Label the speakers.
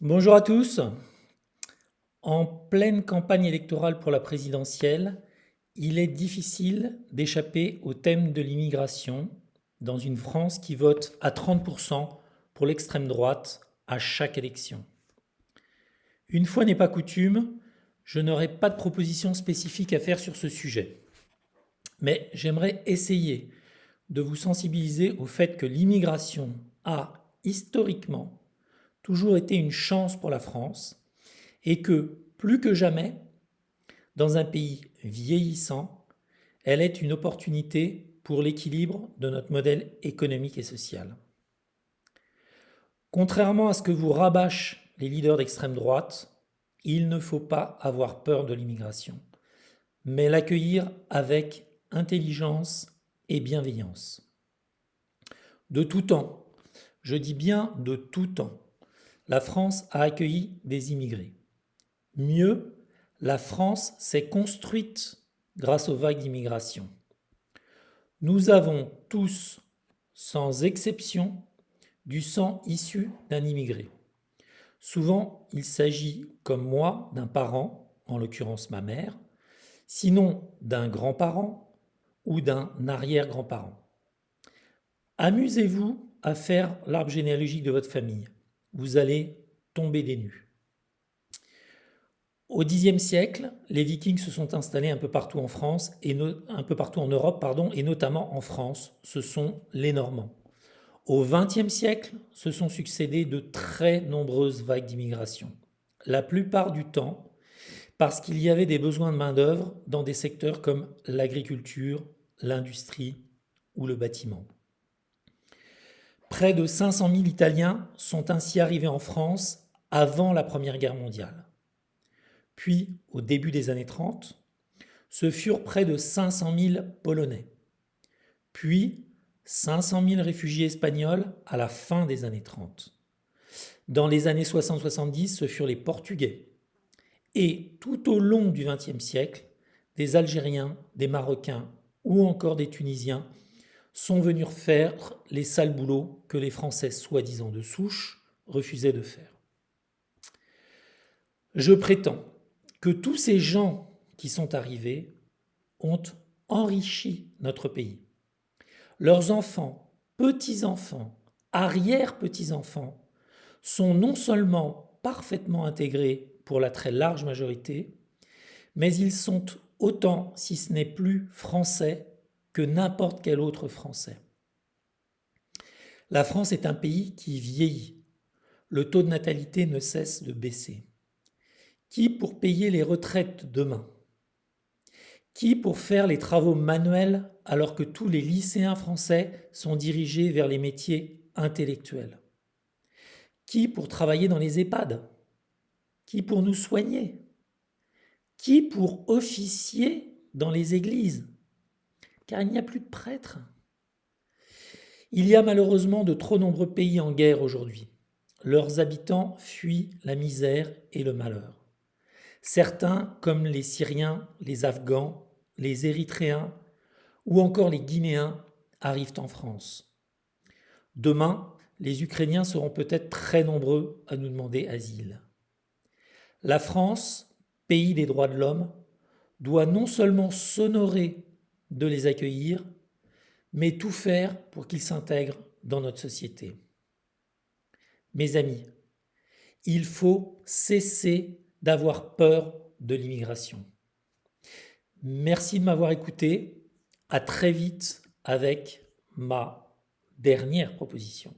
Speaker 1: Bonjour à tous. En pleine campagne électorale pour la présidentielle, il est difficile d'échapper au thème de l'immigration dans une France qui vote à 30% pour l'extrême droite à chaque élection. Une fois n'est pas coutume, je n'aurai pas de proposition spécifique à faire sur ce sujet. Mais j'aimerais essayer de vous sensibiliser au fait que l'immigration a, historiquement, toujours été une chance pour la France et que, plus que jamais, dans un pays vieillissant, elle est une opportunité pour l'équilibre de notre modèle économique et social. Contrairement à ce que vous rabâchent les leaders d'extrême droite, il ne faut pas avoir peur de l'immigration, mais l'accueillir avec intelligence et bienveillance. De tout temps, je dis bien de tout temps, la France a accueilli des immigrés. Mieux, la France s'est construite grâce aux vagues d'immigration. Nous avons tous, sans exception, du sang issu d'un immigré. Souvent, il s'agit, comme moi, d'un parent, en l'occurrence ma mère, sinon d'un grand-parent ou d'un arrière-grand-parent. Amusez-vous à faire l'arbre généalogique de votre famille. Vous allez tomber des nues. Au Xe siècle, les Vikings se sont installés un peu partout en France un peu partout en Europe, et notamment en France. Ce sont les Normands. Au XXe siècle, se sont succédé de très nombreuses vagues d'immigration. La plupart du temps, parce qu'il y avait des besoins de main-d'œuvre dans des secteurs comme l'agriculture, l'industrie ou le bâtiment. Près de 500 000 Italiens sont ainsi arrivés en France avant la Première Guerre mondiale. Puis, au début des années 30, ce furent près de 500 000 Polonais. Puis, 500 000 réfugiés espagnols à la fin des années 30. Dans les années 60-70, ce furent les Portugais. Et tout au long du XXe siècle, des Algériens, des Marocains ou encore des Tunisiens sont venus faire les sales boulots que les Français soi-disant de souche refusaient de faire. Je prétends que tous ces gens qui sont arrivés ont enrichi notre pays. Leurs enfants, petits-enfants, arrière-petits-enfants sont non seulement parfaitement intégrés pour la très large majorité, mais ils sont autant, si ce n'est plus, français que n'importe quel autre Français. La France est un pays qui vieillit. Le taux de natalité ne cesse de baisser. Qui pour payer les retraites demain? Qui pour faire les travaux manuels alors que tous les lycéens français sont dirigés vers les métiers intellectuels? Qui pour travailler dans les EHPAD? Qui pour nous soigner? Qui pour officier dans les églises? Car il n'y a plus de prêtres. Il y a malheureusement de trop nombreux pays en guerre aujourd'hui. Leurs habitants fuient la misère et le malheur. Certains, comme les Syriens, les Afghans, les Érythréens ou encore les Guinéens, arrivent en France. Demain, les Ukrainiens seront peut-être très nombreux à nous demander asile. La France, pays des droits de l'homme, doit non seulement s'honorer de les accueillir, mais tout faire pour qu'ils s'intègrent dans notre société. Mes amis, il faut cesser d'avoir peur de l'immigration. Merci de m'avoir écouté. À très vite avec ma dernière proposition.